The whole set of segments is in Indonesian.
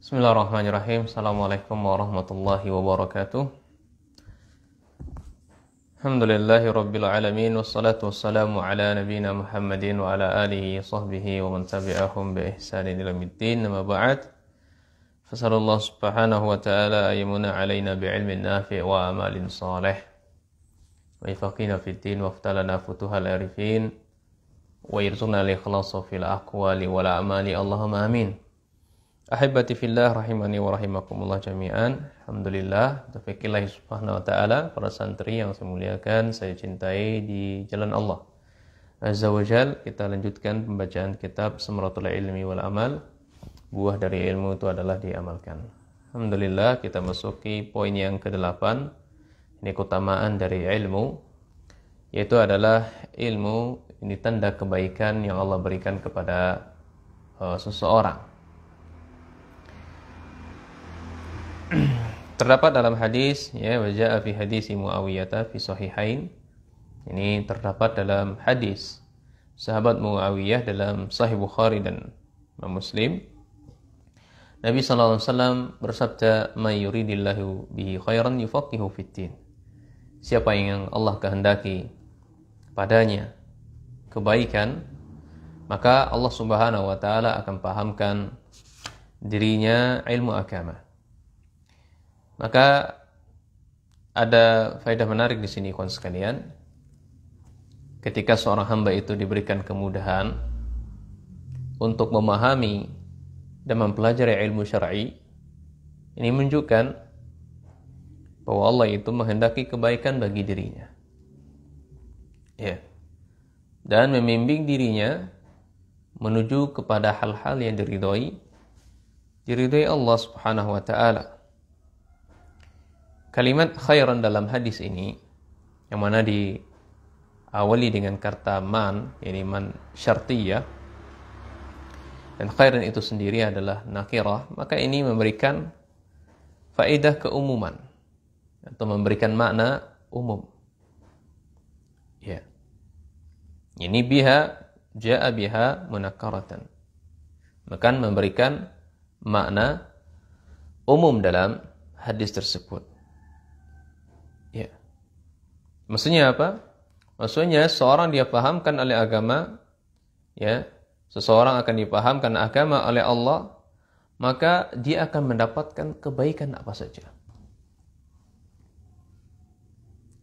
Bismillahirrahmanirrahim. Assalamualaikum warahmatullahi wabarakatuh. Alhamdulillahi rabbil alamin. Wassalatu wassalamu ala nabina Muhammadin wa ala alihi sahbihi wa man tabi'ahum bi ihsanin ila middin. Nama ba'd. Fasallallahu subhanahu wa ta'ala ayyamuna alaina bi'ilmin nafi' wa amalin salih. Wa ifaqina fid din wa aftalana futuhal arifin. Wa irzuqna al-ikhlasa fil aqwali wal a'mali. Allahumma amin. Ahibati fillah rahimani wa rahimakumullah jami'an. Alhamdulillah, taufiqillahi subhanahu wa ta'ala. Para santri yang saya muliakan, saya cintai di jalan Allah Azza wa Jal. Kita lanjutkan pembacaan kitab Samaratul Ilmi wal Amal. Buah dari ilmu itu adalah diamalkan. Alhamdulillah, kita masuki poin yang ke-8. Ini keutamaan dari ilmu, yaitu adalah ilmu ini tanda kebaikan yang Allah berikan kepada seseorang. Terdapat dalam hadis, ya, waja'a fi hadisi Muawiyah fi sahihain. Ini terdapat dalam hadis sahabat Muawiyah dalam Sahih Bukhari dan Muslim. Nabi sallallahu alaihi wasallam bersabda, "May yuridillahu bihi khairan yufaqihu fid din." Siapa yang Allah kehendaki padanya kebaikan, maka Allah Subhanahu wa taala akan pahamkan dirinya ilmu agama. Maka ada faedah menarik di sini, kawan sekalian. Ketika seorang hamba itu diberikan kemudahan untuk memahami dan mempelajari ilmu syar'i, ini menunjukkan bahwa Allah itu menghendaki kebaikan bagi dirinya. Ya. Dan membimbing dirinya menuju kepada hal-hal yang diridhoi Allah Subhanahu wa taala. Kalimat khairan dalam hadis ini, yang mana diawali dengan kata man, yakni man syartiyah, dan khairan itu sendiri adalah nakirah, maka ini memberikan faedah keumuman atau memberikan makna umum. Ya. Ini biha ja'a biha munakkaratan. Maka memberikan makna umum dalam hadis tersebut. Ya. Maksudnya apa? Maksudnya seorang dia pahamkan oleh agama, ya, seseorang akan dipahamkan agama oleh Allah, maka dia akan mendapatkan kebaikan apa saja.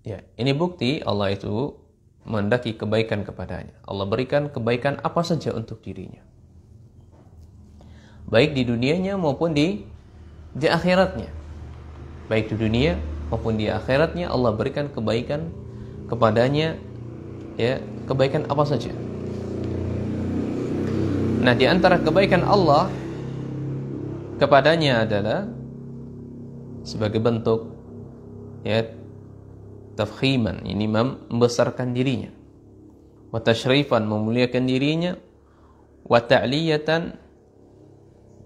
Ya, ini bukti Allah itu menghendaki kebaikan kepadanya. Allah berikan kebaikan apa saja untuk dirinya. Baik di dunianya maupun di akhiratnya. Baik di dunia maupun di akhiratnya Allah berikan kebaikan kepadanya, ya, kebaikan apa saja. Nah, di antara kebaikan Allah kepadanya adalah sebagai bentuk, ya, tafkhiman, ini membesarkan dirinya, wa tashrifan, memuliakan dirinya, wa ta'liyatan,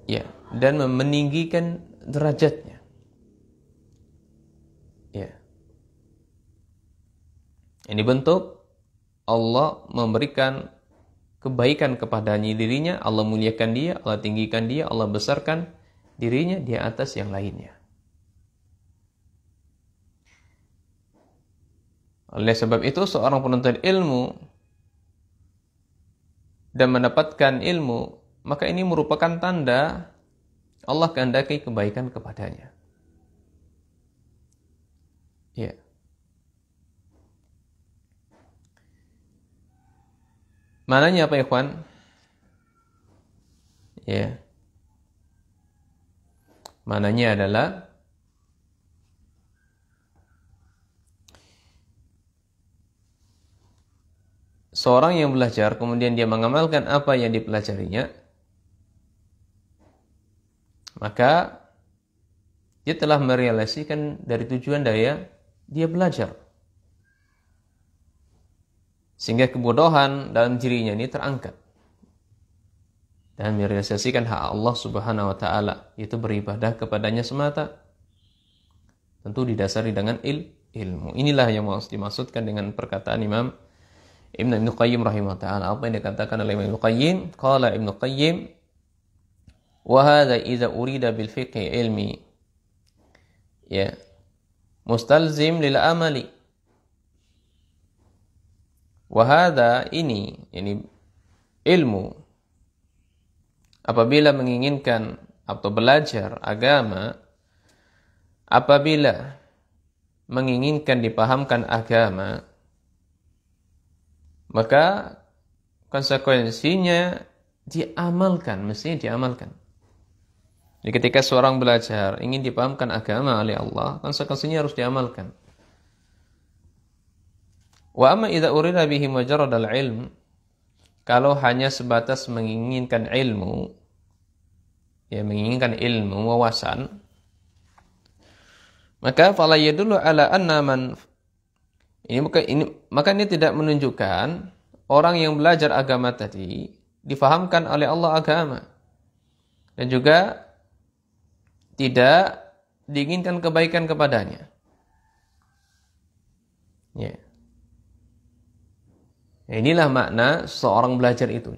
ya, dan meninggikan derajatnya. Ya. Ini bentuk Allah memberikan kebaikan kepadanya dirinya, Allah muliakan dia, Allah tinggikan dia, Allah besarkan dirinya di atas yang lainnya. Oleh sebab itu seorang penuntut ilmu dan mendapatkan ilmu, maka ini merupakan tanda Allah kehendaki kebaikan kepadanya. Ya. Mananya apa, ikhwan? Ya. Mananya adalah seorang yang belajar kemudian dia mengamalkan apa yang dipelajarinya, maka dia telah merealisasikan dari tujuan dia belajar. Sehingga kebodohan dalam dirinya ini terangkat. Dan merealisasikan hak Allah Subhanahu wa ta'ala, yaitu beribadah kepadanya semata. Tentu didasari dengan ilmu. Inilah yang dimaksudkan dengan perkataan Imam Ibnu Qayyim rahimahullah ta'ala. Apa yang dikatakan oleh Ibnu Qayyim? Qala Ibnu Qayyim, Wa hadza idza urida bil fiqhi ilmi, ya, mustalzim lil amali. Wa hadza ini ilmu, apabila menginginkan atau belajar agama, apabila menginginkan dipahamkan agama, maka konsekuensinya diamalkan, mesti diamalkan. Jadi ketika seorang belajar ingin dipahamkan agama oleh Allah, konsekuensinya harus diamalkan. Wa amma idza urida bihi mujarradal ilm, kalau hanya sebatas menginginkan ilmu, ya, menginginkan ilmu, wawasan, maka fala yadullu ala anna man, maka ini tidak menunjukkan orang yang belajar agama tadi difahamkan oleh Allah agama, dan juga tidak diinginkan kebaikan kepadanya. Ya. Inilah makna seorang belajar itu.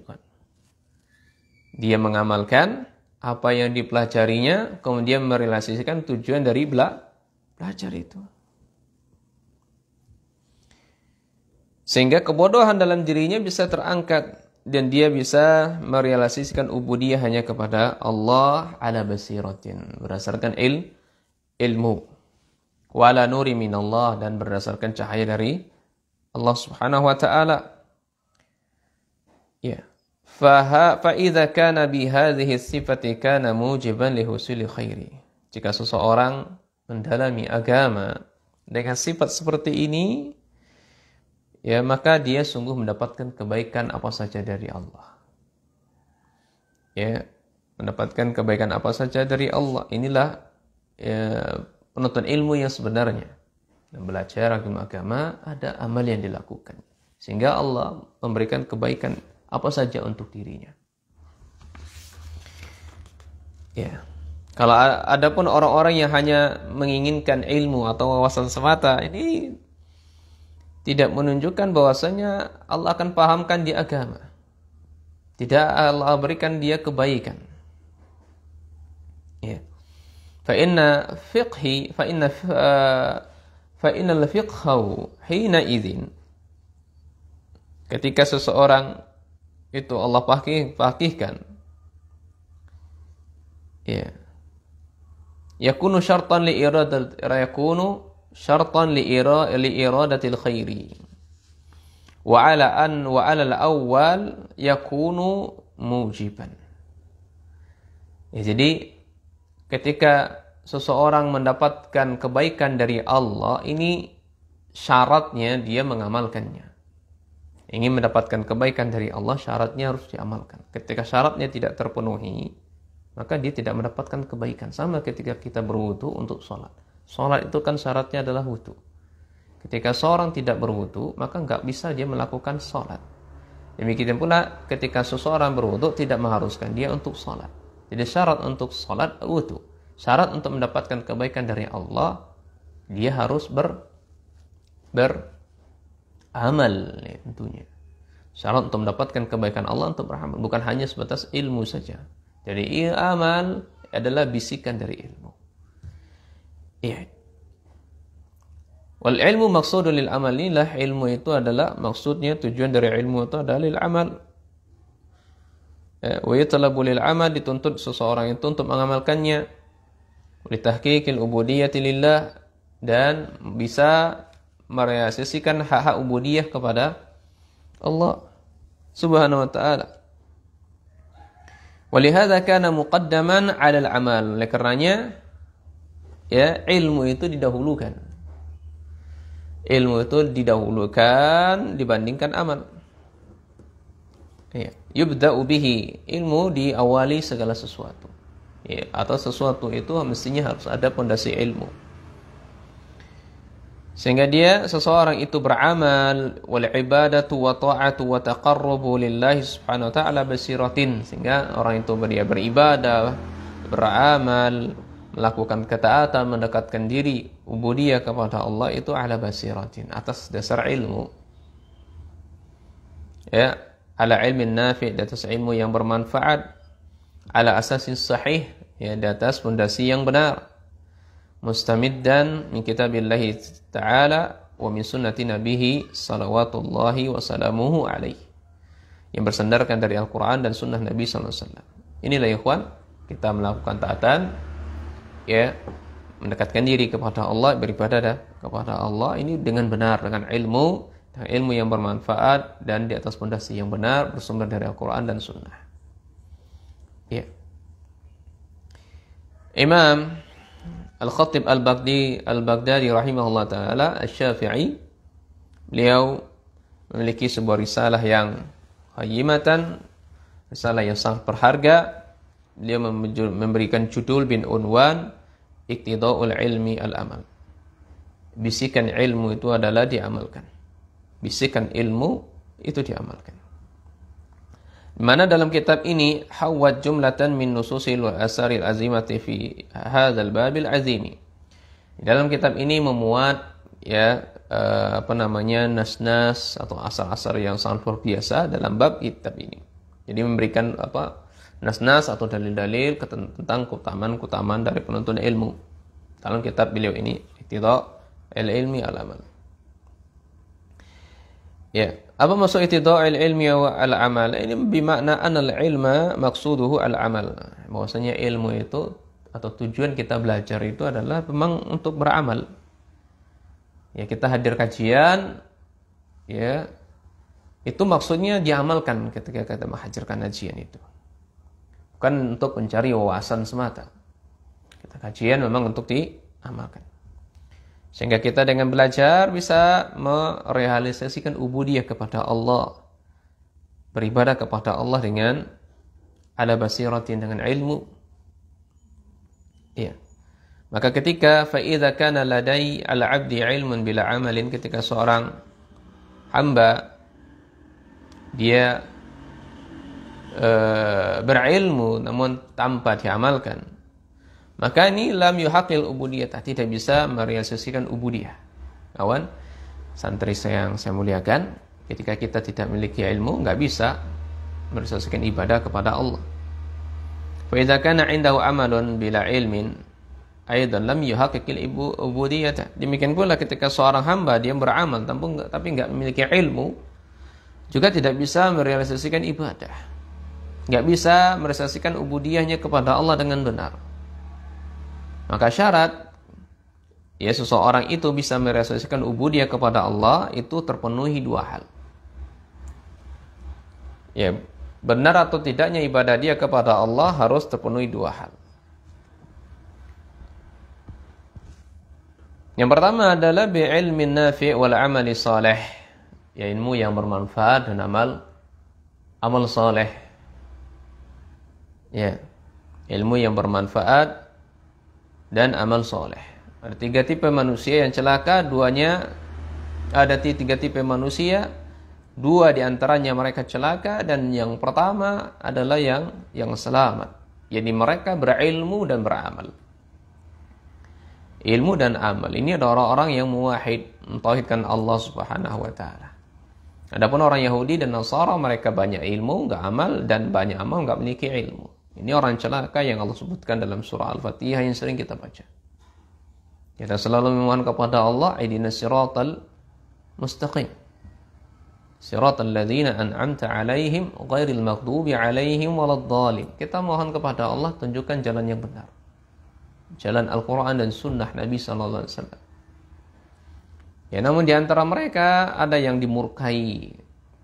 Dia mengamalkan apa yang dipelajarinya, kemudian merelasikan tujuan dari belajar itu. Sehingga kebodohan dalam dirinya bisa terangkat dan dia bisa merealisasikan ubudiyah hanya kepada Allah ala basiratin, berdasarkan ilmu, wala nuri minallah, dan berdasarkan cahaya dari Allah Subhanahu wa taala. Ya. Fa idza kana bi hadhihi sifati kana mujiban li husuli khairi. Jika seseorang mendalami agama dengan sifat seperti ini, ya, maka dia sungguh mendapatkan kebaikan apa saja dari Allah. Ya, mendapatkan kebaikan apa saja dari Allah. Inilah, ya, penuntut ilmu yang sebenarnya. Dan belajar agama ada amal yang dilakukan, sehingga Allah memberikan kebaikan apa saja untuk dirinya. Ya. Kalau adapun orang-orang yang hanya menginginkan ilmu atau wawasan semata, ini tidak menunjukkan bahwasanya Allah akan pahamkan dia agama. Tidak Allah berikan dia kebaikan. Ya. Fa innal fiqhu hina idzin, ketika seseorang itu Allah faqihkan, ya, yakunu syartan li iradatil khairi wa ala al-awwal yakunu mujiban. Ya, jadi ketika seseorang mendapatkan kebaikan dari Allah, ini syaratnya dia mengamalkannya. Ingin mendapatkan kebaikan dari Allah, syaratnya harus diamalkan. Ketika syaratnya tidak terpenuhi, maka dia tidak mendapatkan kebaikan. Sama ketika kita berwudu untuk sholat. Sholat itu kan syaratnya adalah wudu. Ketika seorang tidak berwudu, maka nggak bisa dia melakukan sholat. Demikian pula ketika seseorang berwudu tidak mengharuskan dia untuk sholat. Jadi syarat untuk sholat wudu. Syarat untuk mendapatkan kebaikan dari Allah, dia harus beramal, ya, tentunya. Syarat untuk mendapatkan kebaikan Allah untuk beramal, bukan hanya sebatas ilmu saja. Jadi amal adalah bisikan dari ilmu. Iya. Wal ilmu maqsudun lil amal, inilah ilmu itu adalah maksudnya, tujuan dari ilmu itu adalah lil amal. Wa yatalabu lil amal, dituntut seseorang itu untuk mengamalkannya. Li tahqiqil ubudiyyati lillah, dan bisa merealisasikan hak-hak ubudiyah kepada Allah Subhanahu wa ta'ala. Walihada kana muqaddaman 'ala al-amal. Oleh karenanya, ya, ilmu itu didahulukan. Ilmu itu didahulukan dibandingkan amal. Ya, yubda'u bihi, ilmu diawali segala sesuatu. Ya, atau sesuatu itu mestinya harus ada pondasi ilmu. Sehingga seseorang itu beramal, wal ibadatu wa ta'atu wa taqarrubu lillahi subhanahu wa ta'ala basiratin, sehingga orang itu dia beribadah, beramal, melakukan ketaatan, mendekatkan diri ubudiyah kepada Allah itu ala basiratin, atas dasar ilmu. Ya, ala ilmin nafi', di atas ilmu yang bermanfaat. ala asasis sahih, ya, di atas fondasi yang benar. Mustamiddan min kitabillahi ta'ala wa min sunnati nabihi salawatullahi wa salamuhu alaihi. Yang bersandarkan dari Al-Quran dan sunnah Nabi SAW. Inilah ikhwan, kita melakukan taatan, ya, mendekatkan diri kepada Allah, beribadah kepada Allah ini dengan benar, dengan ilmu yang bermanfaat dan di atas fondasi yang benar bersumber dari Al-Quran dan sunnah. Ya. Imam Al-Khatib Al-Baghdadi rahimahullah ta'ala Asy-Syafi'i, beliau memiliki sebuah risalah yang qayyimatan, risalah yang sangat berharga. Beliau memberikan judul bin unwan Iqtida'ul ilmi al-amal. Bisikan ilmu itu adalah diamalkan. Bisikan ilmu itu diamalkan. Mana dalam kitab ini hawat jumlatan min nususil wa asaril azimati fi hadzal babil azimi. Dalam kitab ini memuat, ya, nas-nas atau asar-asar yang sangat luar biasa dalam bab kitab ini. Jadi memberikan nas-nas atau dalil-dalil tentang keutamaan dari penuntut ilmu dalam kitab beliau ini, Iqtida'ul ilmi al-amal. Ya, apa maksud iqtida'ul ilmi al-amal? Ini bermakna anal ilma maqsuduhu al-amal. Bahwasanya ilmu itu atau tujuan kita belajar itu adalah memang untuk beramal. Ya, kita hadir kajian, ya, itu maksudnya diamalkan ketika kita menghadirkan kajian itu. Bukan untuk mencari wawasan semata. Kita kajian memang untuk diamalkan. Sehingga kita dengan belajar bisa merealisasikan ubudiyah kepada Allah. Beribadah kepada Allah dengan ala basiratin, dengan ilmu. Ya. Maka ketika fa'idha kana ladai al-'abdi ilmun bila amalin, ketika seorang hamba dia berilmu namun tanpa diamalkan, maka ini lam yuhaqil ubudiyah, tidak bisa merealisasikan ubudiyah. Kawan, santri yang saya muliakan, ketika kita tidak memiliki ilmu, enggak bisa merealisasikan ibadah kepada Allah. Fa'idha kana 'indahu amalun bila ilmin aidan lam yuhaqqiqil ubudiyah. Demikian pula ketika seorang hamba dia beramal tapi enggak memiliki ilmu, juga tidak bisa merealisasikan ibadah. Enggak bisa merealisasikan ubudiyahnya kepada Allah dengan benar. Maka syarat, ya, seseorang itu bisa merealisasikan ubudiyah kepada Allah itu terpenuhi dua hal. Ya, benar atau tidaknya ibadah dia kepada Allah harus terpenuhi dua hal. Yang pertama adalah bi'ilmin nafi' wal amali salih, ya, ilmu yang bermanfaat dan amal saleh. Ya, ilmu yang bermanfaat dan amal soleh. Ada tiga tipe manusia yang celaka, tiga tipe manusia, dua diantaranya mereka celaka, dan yang pertama adalah yang selamat. Jadi mereka berilmu dan beramal. Ilmu dan amal ini ada orang-orang yang muwahhid, mentauhidkan Allah Subhanahu wa taala. Adapun orang Yahudi dan Nasara, mereka banyak ilmu, enggak amal, dan banyak amal, enggak memiliki ilmu. Ini orang celaka yang Allah sebutkan dalam surah Al-Fatihah yang sering kita baca. Kita selalu memohon kepada Allah, ihdinas siratal mustaqim. Siratal ladzina an'amta 'alaihim ghairil maghdubi 'alaihim waladdallin. Kita mohon kepada Allah, tunjukkan jalan yang benar. Jalan Al-Quran dan sunnah Nabi sallallahu alaihi wasallam. Ya, namun di antara mereka ada yang dimurkai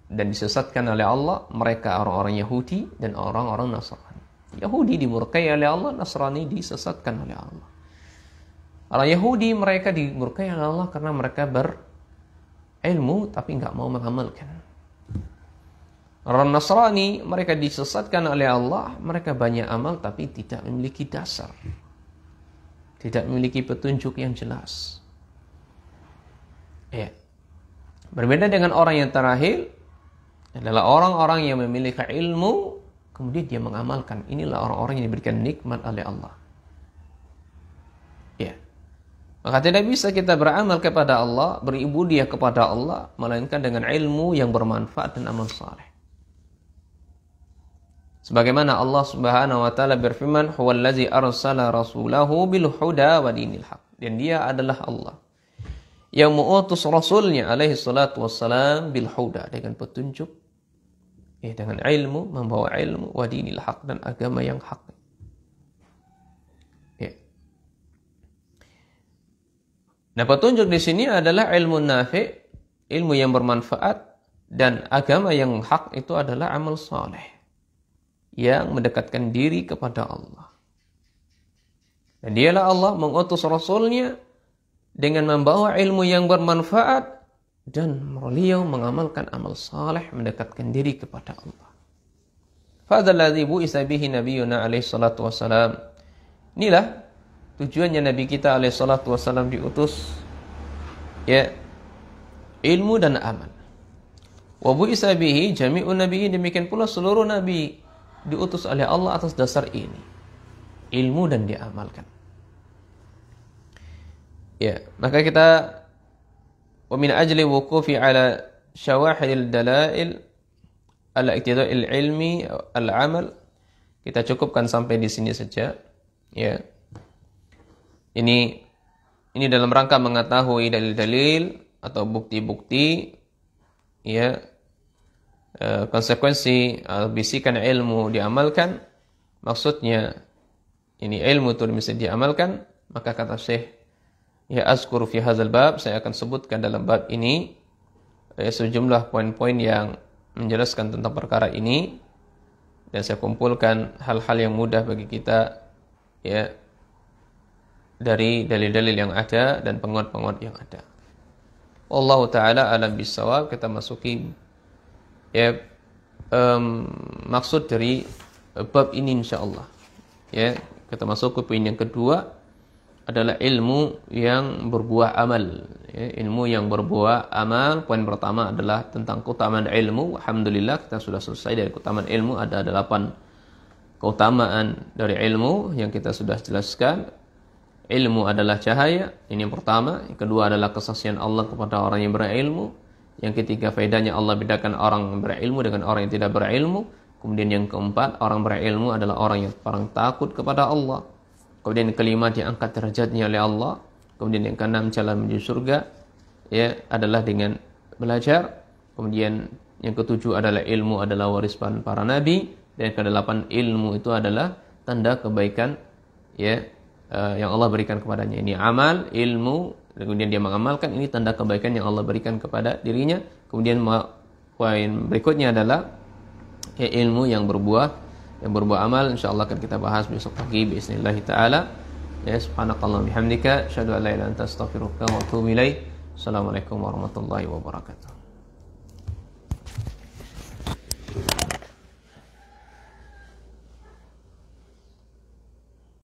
dan disesatkan oleh Allah, mereka orang-orang Yahudi dan orang-orang Nasrani. Yahudi dimurkai oleh Allah, Nasrani disesatkan oleh Allah. Orang Yahudi mereka dimurkai oleh Allah karena mereka berilmu tapi enggak mau mengamalkan. Orang Nasrani mereka disesatkan oleh Allah, mereka banyak amal tapi tidak memiliki dasar. Tidak memiliki petunjuk yang jelas. Ya. Berbeda dengan orang yang terakhir adalah orang-orang yang memiliki ilmu kemudian dia mengamalkan. Inilah orang-orang yang diberikan nikmat oleh Allah. Ya. Maka tidak bisa kita beramal kepada Allah, beribudiyah kepada Allah melainkan dengan ilmu yang bermanfaat dan amal saleh. Sebagaimana Allah Subhanahu wa taala berfirman, "Huwallazi arsala rasulahu bil huda wa dinil haq." Dan dia adalah Allah yang mengutus rasulnya alaihi salatu wassalam bil huda, dengan petunjuk, dengan ilmu, membawa ilmu, wa dinil haq, dan agama yang hak. Nah, petunjuk di sini adalah ilmu nafi', ilmu yang bermanfaat, dan agama yang hak itu adalah amal saleh yang mendekatkan diri kepada Allah. Dan dialah Allah mengutus rasulnya dengan membawa ilmu yang bermanfaat, dan beliau mengamalkan amal saleh mendekatkan diri kepada Allah. Fadzalladzi bu'isa bihi nabiyyuna alaihi salatu wassalam. Inilah tujuannya Nabi kita alaihi salatu wassalam diutus, ilmu dan amal. Wa bu'isa bihi jami'un nabiyyin, demikian pula seluruh nabi diutus oleh Allah atas dasar ini, ilmu dan diamalkan. Maka kita wa min ajli wuqufi ala syawahidil dalail ala iktida'il ilmi al-amal, kita cukupkan sampai di sini saja. Ini dalam rangka mengetahui dalil-dalil atau bukti-bukti, konsekuensi bisikan ilmu diamalkan. Maksudnya ini ilmu itu bisa diamalkan. Maka kata Syekh, azkuru fi hadzal bab, saya akan sebutkan dalam bab ini sejumlah poin-poin yang menjelaskan tentang perkara ini, dan saya kumpulkan hal-hal yang mudah bagi kita dari dalil-dalil yang ada dan penguat-penguat yang ada. Wallahu taala alam bisawab. Kita masuki maksud dari bab ini insyaallah. Kita masuk ke poin yang kedua, adalah ilmu yang berbuah amal. Ilmu yang berbuah amal. Poin pertama adalah tentang keutamaan ilmu. Alhamdulillah kita sudah selesai dari keutamaan ilmu. Ada 8 keutamaan dari ilmu yang kita sudah jelaskan. Ilmu adalah cahaya, ini yang pertama. Yang kedua adalah kesaksian Allah kepada orang yang berilmu. Yang ketiga, faedahnya Allah bedakan orang yang berilmu dengan orang yang tidak berilmu. Kemudian yang keempat, orang berilmu adalah orang yang paling takut kepada Allah. Kemudian yang kelima, diangkat derajatnya oleh Allah. Kemudian yang keenam, jalan menuju surga adalah dengan belajar. Kemudian yang ketujuh adalah ilmu adalah warisan para nabi. Dan yang kedelapan, ilmu itu adalah tanda kebaikan yang Allah berikan kepadanya. Ini amal, ilmu, kemudian dia mengamalkan, ini tanda kebaikan yang Allah berikan kepada dirinya. Kemudian poin berikutnya adalah ilmu yang berbuah amal. Insyaallah akan kita bahas besok pagi bismillah taala. Subhanakallahumma bihamdika asyhadu an la ilaha illa anta astaghfiruka wa atubu ilaik. Assalamualaikum warahmatullahi wabarakatuh.